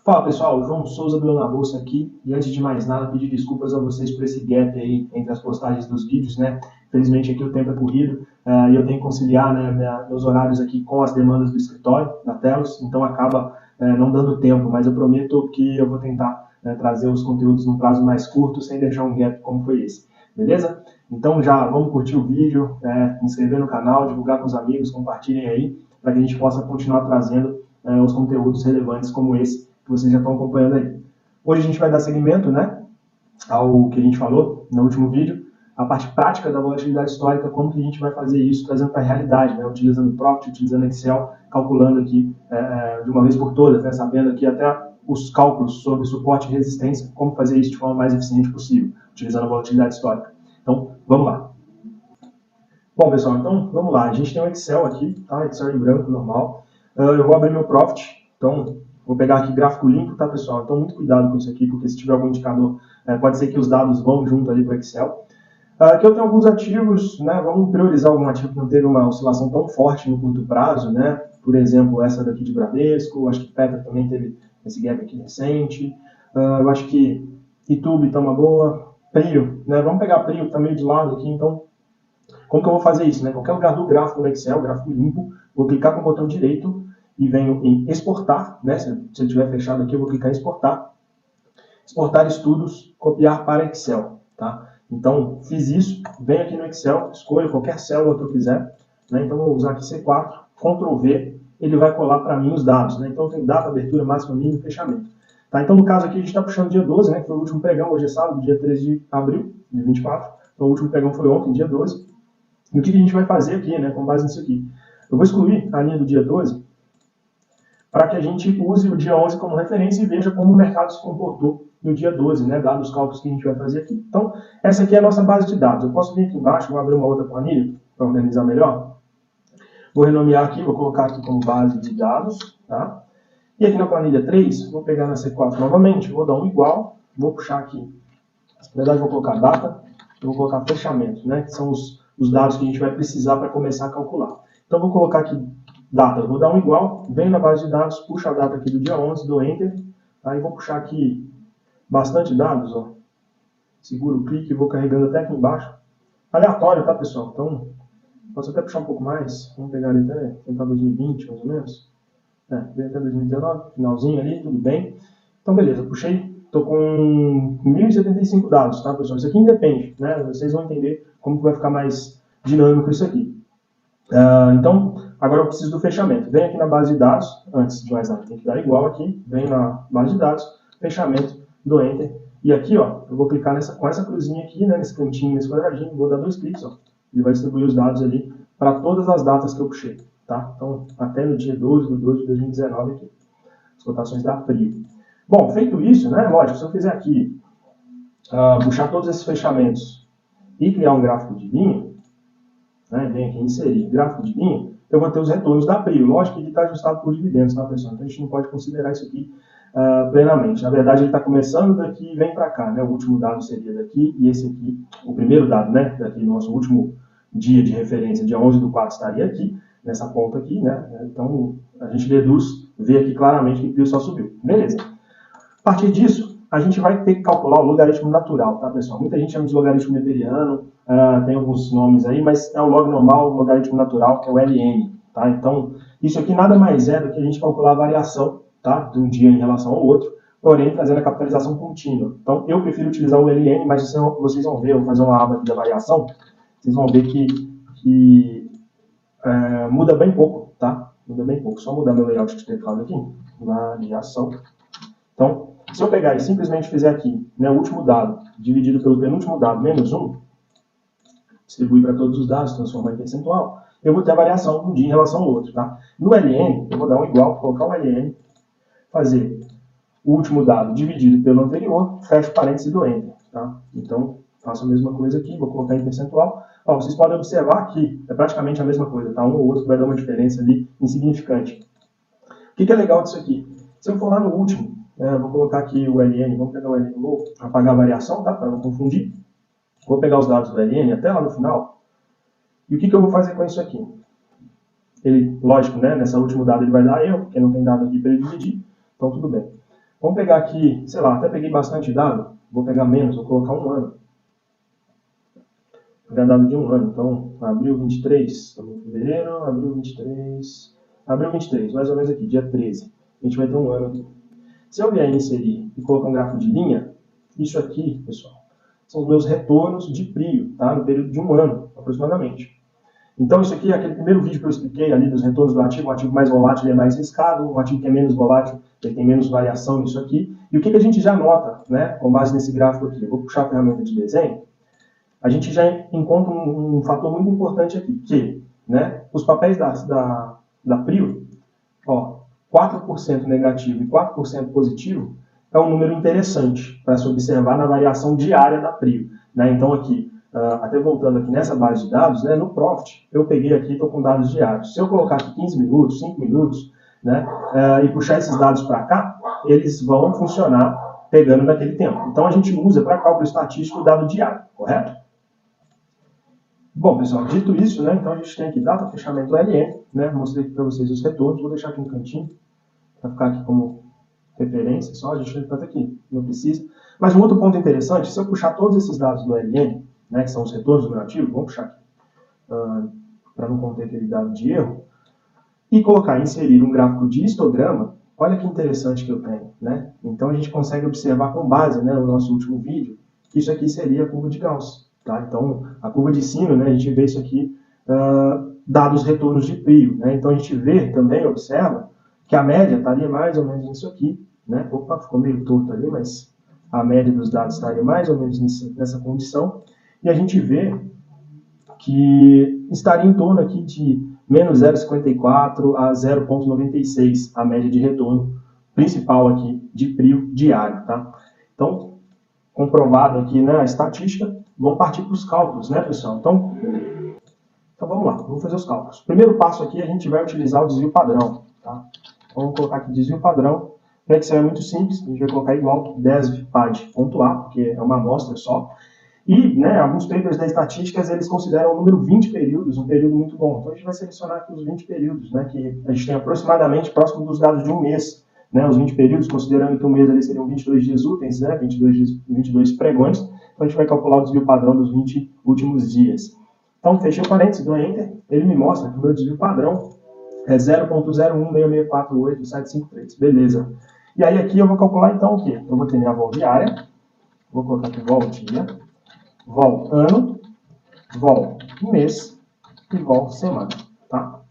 Fala pessoal, João Souza do Na Bolsa aqui, e antes de mais nada pedir desculpas a vocês por esse gap aí entre as postagens dos vídeos, né? Infelizmente aqui o tempo é corrido e eu tenho que conciliar, né, meus horários aqui com as demandas do escritório, da Telos, então acaba não dando tempo, mas eu prometo que eu vou tentar trazer os conteúdos num prazo mais curto, sem deixar um gap como foi esse, beleza? Então já vamos curtir o vídeo, se inscrever no canal, divulgar com os amigos, compartilhem aí, para que a gente possa continuar trazendo os conteúdos relevantes como esse que vocês já estão acompanhando aí. Hoje a gente vai dar seguimento, né, ao que a gente falou no último vídeo, a parte prática da volatilidade histórica, como que a gente vai fazer isso, trazendo para a realidade, né, utilizando Profit, utilizando Excel, calculando aqui de uma vez por todas, né, sabendo aqui até os cálculos sobre suporte e resistência, como fazer isso de forma mais eficiente possível, utilizando a volatilidade histórica. Então, vamos lá. Bom, pessoal, então vamos lá. A gente tem um Excel aqui, tá? Excel em branco, normal. Eu vou abrir meu Profit, então vou pegar aqui gráfico limpo, tá, pessoal? Então, muito cuidado com isso aqui, porque se tiver algum indicador, pode ser que os dados vão junto ali para o Excel. Aqui eu tenho alguns ativos, né? Vamos priorizar algum ativo que não teve uma oscilação tão forte no curto prazo, né? Por exemplo, essa daqui de Bradesco, acho que Petro também teve esse gap aqui recente. Eu acho que YouTube está uma boa. Prio, né? Vamos pegar Prio, que está meio de lado aqui, então como que eu vou fazer isso, né? Qualquer lugar do gráfico no Excel, gráfico limpo, vou clicar com o botão direito e venho em exportar, né? Se eu tiver fechado aqui, eu vou clicar em exportar. Exportar estudos, copiar para Excel, tá? Então, fiz isso, venho aqui no Excel, escolho qualquer célula que eu quiser, né? Então, vou usar aqui C4, Ctrl V, ele vai colar para mim os dados, né? Então, tem data, abertura, máxima, mínimo e fechamento. Tá? Então, no caso aqui, a gente está puxando dia 12, né? Que foi o último pregão, hoje é sábado, dia 13 de abril de 24. Então, o último pregão foi ontem, dia 12. E o que a gente vai fazer aqui, né? Com base nisso aqui? Eu vou excluir a linha do dia 12, para que a gente use o dia 11 como referência e veja como o mercado se comportou no dia 12, né, dados os cálculos que a gente vai fazer aqui. Então, essa aqui é a nossa base de dados. Eu posso vir aqui embaixo, vou abrir uma outra planilha para organizar melhor. Vou renomear aqui, vou colocar aqui como base de dados, tá? E aqui na planilha 3, vou pegar na C4 novamente, vou dar um igual, vou puxar aqui. Na verdade, vou colocar data, eu vou colocar fechamento, né, que são os dados que a gente vai precisar para começar a calcular. Então, vou colocar aqui data, eu vou dar um igual, venho na base de dados, puxo a data aqui do dia 11, dou Enter, aí vou puxar aqui bastante dados, ó. Seguro o clique e vou carregando até aqui embaixo. Aleatório, tá, pessoal? Então, posso até puxar um pouco mais, vamos pegar ali até, tentar 2020, mais ou menos. Vem até 2019, finalzinho ali, tudo bem. Então, beleza, puxei, estou com 1075 dados, tá, pessoal? Isso aqui independe, né? Vocês vão entender como que vai ficar mais dinâmico isso aqui. Então, agora eu preciso do fechamento. Venho aqui na base de dados, antes de mais nada, tem que dar igual aqui, venho na base de dados, fechamento, do Enter, e aqui, ó, eu vou clicar com essa cruzinha aqui, né, nesse cantinho, nesse quadradinho, vou dar 2 cliques, ó, ele vai distribuir os dados ali para todas as datas que eu puxei, tá? Então, até no dia 12 de 12 de 2019 aqui, as cotações da Prio. Bom, feito isso, né, lógico, se eu fizer aqui, puxar todos esses fechamentos e criar um gráfico de linha, né, vem aqui inserir gráfico de linha, eu vou ter os retornos da Prio. Lógico que ele está ajustado por dividendos, tá, pessoal? Então a gente não pode considerar isso aqui plenamente. Na verdade, ele está começando daqui e vem para cá, né? O último dado seria daqui e esse aqui, o primeiro dado, né? Daqui, nosso último dia de referência, dia 11/4, estaria aqui, nessa ponta aqui, né? Então a gente deduz, vê aqui claramente que o Prio só subiu. Beleza. A partir disso, a gente vai ter que calcular o logaritmo natural, tá, pessoal? Muita gente chama de logaritmo weberiano, tem alguns nomes aí, mas é o log normal, o logaritmo natural, que é o LN, tá? Então, isso aqui nada mais é do que a gente calcular a variação, tá, de um dia em relação ao outro, porém trazendo a capitalização contínua. Então, eu prefiro utilizar o LN, mas vocês vão ver, eu vou fazer uma aba aqui da variação, vocês vão ver que muda bem pouco, tá? Muda bem pouco. Só mudar meu layout de teclado aqui, variação. Então, se eu pegar e simplesmente fizer aqui, né, o último dado dividido pelo penúltimo dado menos 1, distribuir para todos os dados, transformar em percentual, eu vou ter a variação de um dia em relação ao outro, tá? No LN, eu vou dar um igual, colocar o LN, fazer o último dado dividido pelo anterior, fecho parênteses do Enter, tá? Então, faço a mesma coisa aqui, vou colocar em percentual. Ó, vocês podem observar que é praticamente a mesma coisa, tá? Um ou outro vai dar uma diferença ali insignificante. O que é legal disso aqui? Se eu for lá no último, vou colocar aqui o LN, vamos pegar o LN, vou apagar a variação, tá? Para não confundir. Vou pegar os dados do LN até lá no final. E o que eu vou fazer com isso aqui? Ele, lógico, né? Nessa última dado ele vai dar erro, porque não tem dado aqui para ele dividir. Então, tudo bem. Vamos pegar aqui, sei lá, até peguei bastante dado, vou pegar menos, vou colocar um ano. Vou pegar dado de um ano, então, abril 23, estamos em fevereiro, abril 23, mais ou menos aqui, dia 13. A gente vai ter um ano aqui. Se eu vier inserir e colocar um gráfico de linha, isso aqui, pessoal, são os meus retornos de PRIO, tá? No período de um ano, aproximadamente. Então, isso aqui é aquele primeiro vídeo que eu expliquei ali dos retornos do ativo. O ativo mais volátil é mais riscado, o ativo que é menos volátil ele tem menos variação nisso aqui. E o que a gente já nota, né, com base nesse gráfico aqui? Eu vou puxar a ferramenta de desenho. A gente já encontra um fator muito importante aqui, que, né, os papéis da PRIO, ó, 4% negativo e 4% positivo, é um número interessante para se observar na variação diária da PRIO. Né? Então, aqui, até voltando aqui nessa base de dados, né, no Profit, eu peguei aqui, estou com dados diários. Se eu colocar aqui 15 minutos, 5 minutos, né, e puxar esses dados para cá, eles vão funcionar pegando naquele tempo. Então, a gente usa para cálculo estatístico o dado diário, correto? Bom, pessoal, dito isso, né, então a gente tem aqui data, fechamento LN, né, mostrei aqui para vocês os retornos, vou deixar aqui no cantinho, para ficar aqui como referência só, a gente não aqui, não precisa. Mas um outro ponto interessante, se eu puxar todos esses dados do LN, né, que são os retornos do meu ativo, vamos puxar aqui, para não conter aquele dado de erro, e colocar, inserir um gráfico de histograma, olha que interessante que eu tenho, né? Então a gente consegue observar com base, né, no nosso último vídeo, que isso aqui seria a curva de Gauss, tá? Então a curva de sino, né, a gente vê isso aqui, dados retornos de PRIO, né? Então a gente vê também, observa, que a média estaria mais ou menos nisso aqui, né? Opa, ficou meio torto ali, mas a média dos dados estaria mais ou menos nessa condição, e a gente vê que estaria em torno aqui de menos 0,54 a 0,96 a média de retorno principal aqui de PRIO diário, tá? Então, comprovado aqui, né, a estatística, vamos partir para os cálculos, né, pessoal? Então vamos lá, vamos fazer os cálculos. Primeiro passo aqui, a gente vai utilizar o desvio padrão, tá? Vamos colocar aqui desvio padrão. Para Excel é muito simples, a gente vai colocar igual desv.pad.a, porque é uma amostra só. E, né, alguns papers da estatísticas, eles consideram o número 20 períodos um período muito bom. Então a gente vai selecionar aqui os 20 períodos, né, que a gente tem aproximadamente próximo dos dados de um mês. Né, os 20 períodos, considerando que um mês ali seriam 22 dias úteis, né, 22 pregões. Então a gente vai calcular o desvio padrão dos 20 últimos dias. Então, fechei o parênteses, dou Enter, ele me mostra que o meu desvio padrão é 0.016648753. Beleza. E aí aqui eu vou calcular então o quê? Eu vou ter minha vol diária, vou colocar aqui vol dia, vol ano, vol mês e vol semana. Tá?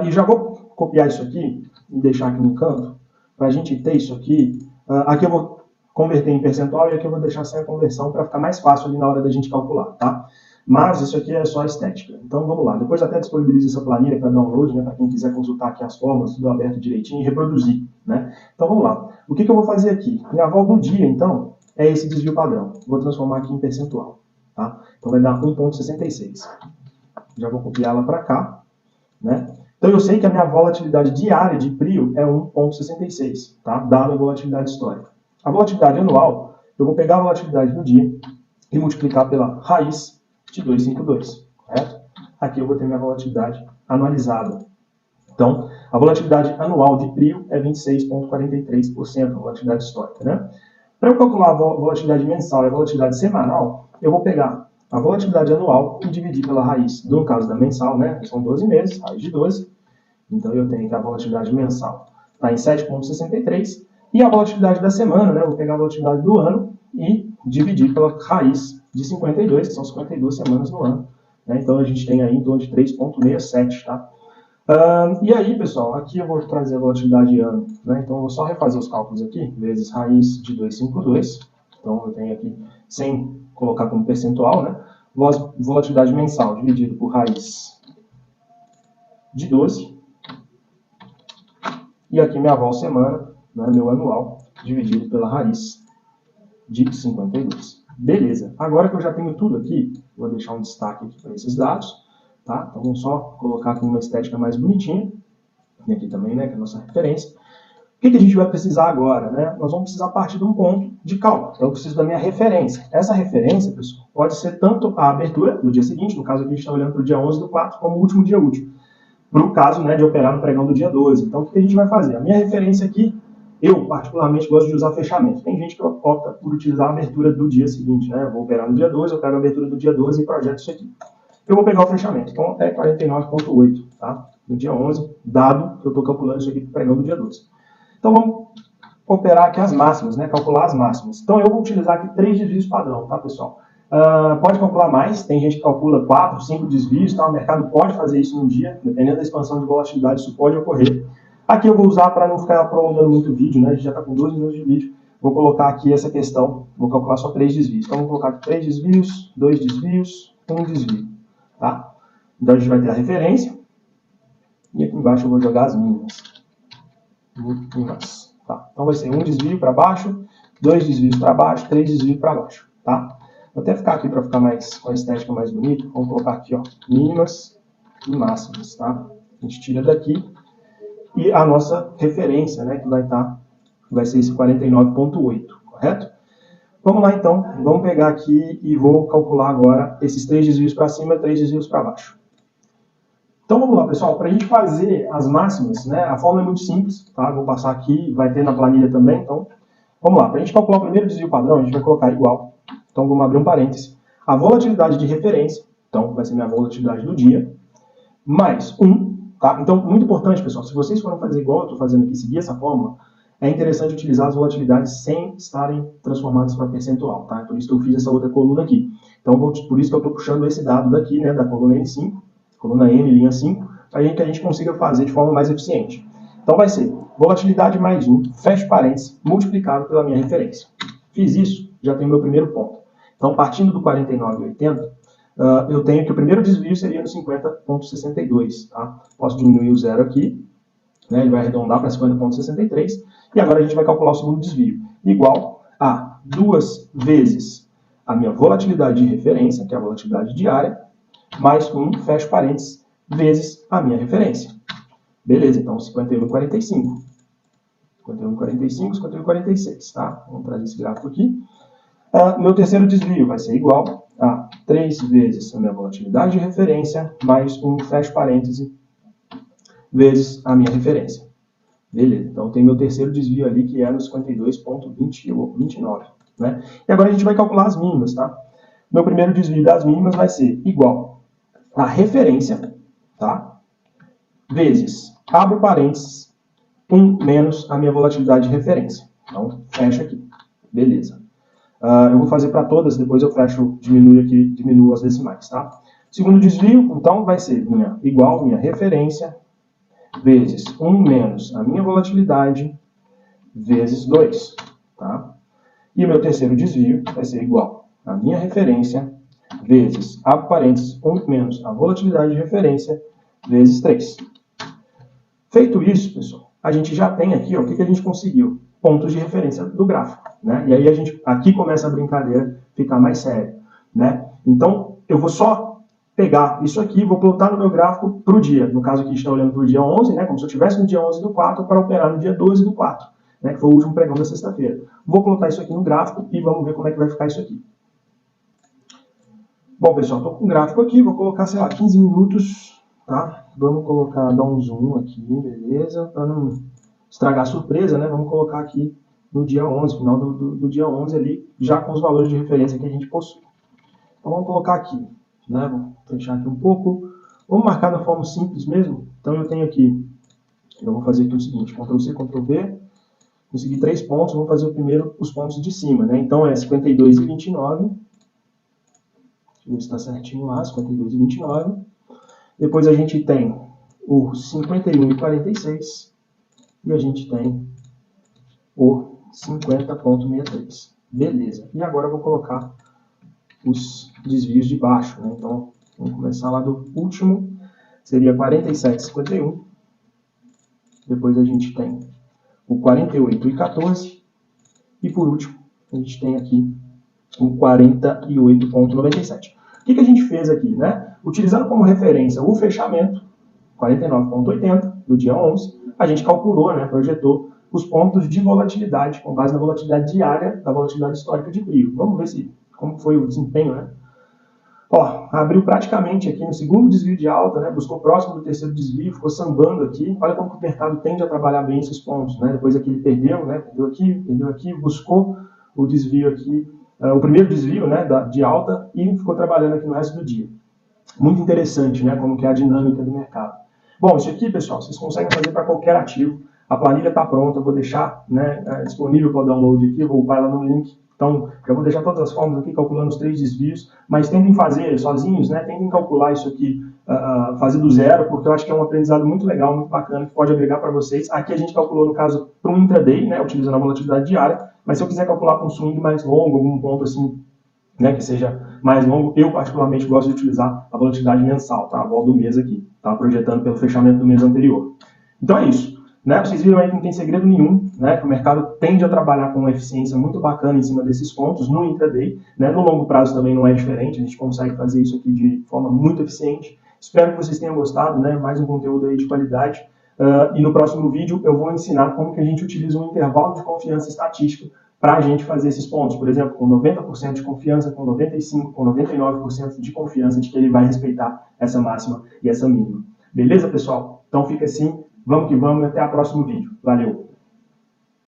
E já vou copiar isso aqui e deixar aqui no canto, para a gente ter isso aqui. Aqui eu vou converter em percentual e aqui eu vou deixar sem a conversão para ficar mais fácil ali na hora da gente calcular. Tá? Mas isso aqui é só estética. Então vamos lá. Depois até disponibilizo essa planilha para download, né, para quem quiser consultar aqui as formas, tudo aberto direitinho e reproduzir. Né? Então vamos lá. O que eu vou fazer aqui? Minha vol do dia, então, é esse desvio padrão. Vou transformar aqui em percentual. Tá? Então vai dar 1,66. Já vou copiá-la para cá. Né? Então eu sei que a minha volatilidade diária de PRIO é 1,66, tá? Dada a volatilidade histórica. A volatilidade anual, eu vou pegar a volatilidade do dia e multiplicar pela raiz de 252, correto? Aqui eu vou ter minha volatilidade anualizada. Então, a volatilidade anual de PRIO é 26,43%, a volatilidade histórica, né? Para eu calcular a volatilidade mensal e a volatilidade semanal, eu vou pegar a volatilidade anual e dividir pela raiz. No caso da mensal, né, são 12 meses, raiz de 12. Então, eu tenho que a volatilidade mensal está em 7,63. E a volatilidade da semana, né, eu vou pegar a volatilidade do ano e dividir pela raiz de 52, que são 52 semanas no ano. Né? Então, a gente tem aí em torno de 3,67, tá? E aí, pessoal, aqui eu vou trazer a volatilidade ano. Né? Então, eu vou só refazer os cálculos aqui, vezes raiz de 252. Então, eu tenho aqui, sem colocar como percentual, né? Volatilidade mensal dividido por raiz de 12. E aqui minha vol semana, né, meu anual, dividido pela raiz de 52. Beleza. Agora que eu já tenho tudo aqui, vou deixar um destaque aqui para esses dados. Tá? Então vamos só colocar aqui uma estética mais bonitinha. E aqui também, né, que é a nossa referência. O que a gente vai precisar agora? Né? Nós vamos precisar partir de um ponto de cálculo. Então eu preciso da minha referência. Essa referência, pessoal, pode ser tanto a abertura do dia seguinte, no caso aqui a gente está olhando para o dia 11/4, como o último dia útil. Para o caso, né, de operar no pregão do dia 12. Então o que a gente vai fazer? A minha referência aqui Eu, particularmente, gosto de usar fechamento. Tem gente que opta por utilizar a abertura do dia seguinte, né? Eu vou operar no dia 12, eu pego a abertura do dia 12 e projeto isso aqui. Eu vou pegar o fechamento, então é 49,8, tá? No dia 11, dado que eu estou calculando isso aqui para o pregão do dia 12. Então vamos operar aqui as máximas, né? Calcular as máximas. Então eu vou utilizar aqui 3 desvios padrão, tá, pessoal? Pode calcular mais, tem gente que calcula 4, 5 desvios, tá? O mercado pode fazer isso num dia, dependendo da expansão de volatilidade, isso pode ocorrer. Aqui eu vou usar para não ficar prolongando muito o vídeo, né? A gente já está com 2 minutos de vídeo. Vou colocar aqui essa questão, vou calcular só 3 desvios. Então, vou colocar aqui 3 desvios, 2 desvios, 1 desvio, tá? Então, a gente vai ter a referência. E aqui embaixo eu vou jogar as mínimas. Tá? Então, vai ser 1 desvio para baixo, 2 desvios para baixo, 3 desvios para baixo, tá? Vou até ficar aqui para ficar mais, com a estética mais bonita. Vamos colocar aqui, ó, mínimas e máximas, tá? A gente tira daqui. E a nossa referência, né, que vai ser esse 49,8, correto? Vamos lá, então. Vamos pegar aqui e vou calcular agora esses 3 desvios para cima e 3 desvios para baixo. Então, vamos lá, pessoal. Para a gente fazer as máximas, né, a fórmula é muito simples, tá? Vou passar aqui, vai ter na planilha também. Então, vamos lá. Para a gente calcular o primeiro desvio padrão, a gente vai colocar igual. Então, vamos abrir um parêntese. A volatilidade de referência, então, vai ser minha volatilidade do dia, mais 1. Tá? Então, muito importante, pessoal, se vocês forem fazer igual eu estou fazendo aqui, seguir essa fórmula, é interessante utilizar as volatilidades sem estarem transformadas para percentual. Tá? Por isso que eu fiz essa outra coluna aqui. Então, por isso que eu estou puxando esse dado daqui, né, da coluna N5, coluna M, linha 5, para que a gente consiga fazer de forma mais eficiente. Então, vai ser volatilidade mais 1, fecha parênteses, multiplicado pela minha referência. Fiz isso, já tenho meu primeiro ponto. Então, partindo do 49,80, eu tenho que o primeiro desvio seria no 50,62, tá? Posso diminuir o zero aqui, né? Ele vai arredondar para 50,63. E agora a gente vai calcular o segundo desvio. Igual a 2 vezes a minha volatilidade de referência, que é a volatilidade diária, mais 1, fecho parênteses, vezes a minha referência. Beleza, então 51,45. 51,45, 51,46, tá? Vamos trazer esse gráfico aqui. Meu terceiro desvio vai ser igual a 3 vezes a minha volatilidade de referência, mais 1, fecho parêntese, vezes a minha referência. Beleza, então tem meu terceiro desvio ali, que é no 52,29, né? E agora a gente vai calcular as mínimas, tá? Meu primeiro desvio das mínimas vai ser igual a referência, tá? Vezes, abro parênteses, 1 menos a minha volatilidade de referência. Então, fecha aqui. Beleza. Eu vou fazer para todas, depois eu fecho, diminuo as decimais, tá? Segundo desvio, então, vai ser igual minha referência, vezes 1 menos a minha volatilidade, vezes 2, tá? E meu terceiro desvio vai ser igual a minha referência, vezes, abre parênteses, 1 menos a volatilidade de referência, vezes 3. Feito isso, pessoal, a gente já tem aqui, ó, o que a gente conseguiu? Pontos de referência do gráfico, né? E aí aqui começa a brincadeira ficar mais séria, né? Então, eu vou só pegar isso aqui, vou plotar no meu gráfico para o dia. No caso aqui, está olhando para o dia 11, né? Como se eu estivesse no dia 11 do 4 para operar no dia 12 do 4, né? Que foi o último pregão da sexta-feira. Vou plotar isso aqui no gráfico e vamos ver como é que vai ficar isso aqui. Bom, pessoal, estou com o gráfico aqui, vou colocar, sei lá, 15 minutos, tá? Vamos colocar, dar um zoom aqui, beleza? Para não estragar a surpresa, né? Vamos colocar aqui no dia 11, final do dia 11 ali, já com os valores de referência que a gente possui. Então vamos colocar aqui, né? Vou fechar aqui um pouco. Vamos marcar da forma simples mesmo. Então eu tenho aqui, eu vou fazer aqui o seguinte, Ctrl+C, Ctrl+V, consegui 3 pontos, vamos fazer o primeiro, os pontos de cima, né? Então é 52,29. Deixa eu ver se está certinho lá, 52,29. Depois a gente tem o 51,46. E a gente tem o 50,63. Beleza. E agora eu vou colocar os desvios de baixo, né? Então, vamos começar lá do último. Seria 47,51. Depois a gente tem o 48,14. E por último, a gente tem aqui o 48,97. O que a gente fez aqui, né? Utilizando como referência o fechamento, 49,80 do dia 11, a gente calculou, né, projetou os pontos de volatilidade com base na volatilidade diária da volatilidade histórica de Prio. Vamos ver como foi o desempenho, né, Ó, abriu praticamente aqui no segundo desvio de alta, né? Buscou próximo do terceiro desvio, ficou sambando aqui. Olha como o mercado tende a trabalhar bem esses pontos, né? Depois aqui ele perdeu, né? Perdeu aqui, buscou o desvio aqui, o primeiro desvio, né, de alta, e ficou trabalhando aqui no resto do dia. Muito interessante, né? Como que é a dinâmica do mercado. Bom, isso aqui, pessoal, vocês conseguem fazer para qualquer ativo. A planilha está pronta, eu vou deixar, né, disponível para o download aqui, vou upar ela no link. Então, eu vou deixar todas as formas aqui, calculando os 3 desvios, mas tentem fazer sozinhos, né? Tentem calcular isso aqui, fazer do zero, porque eu acho que é um aprendizado muito legal, muito bacana, que pode agregar para vocês. Aqui a gente calculou, no caso, para um intraday, né, utilizando a volatilidade diária, mas se eu quiser calcular para um swing mais longo, algum ponto assim, né, que seja mais longo, eu particularmente gosto de utilizar a volatilidade mensal, tá? A vol do mês aqui, tá? Projetando pelo fechamento do mês anterior. Então é isso. Né? Vocês viram aí que não tem segredo nenhum, né? Que o mercado tende a trabalhar com uma eficiência muito bacana em cima desses pontos no intraday, né? No longo prazo também não é diferente, a gente consegue fazer isso aqui de forma muito eficiente. Espero que vocês tenham gostado, né? Mais um conteúdo aí de qualidade. E no próximo vídeo eu vou ensinar como que a gente utiliza um intervalo de confiança estatístico para a gente fazer esses pontos. Por exemplo, com 90% de confiança, com 95%, com 99% de confiança de que ele vai respeitar essa máxima e essa mínima. Beleza, pessoal? Então fica assim. Vamos que vamos e até o próximo vídeo. Valeu!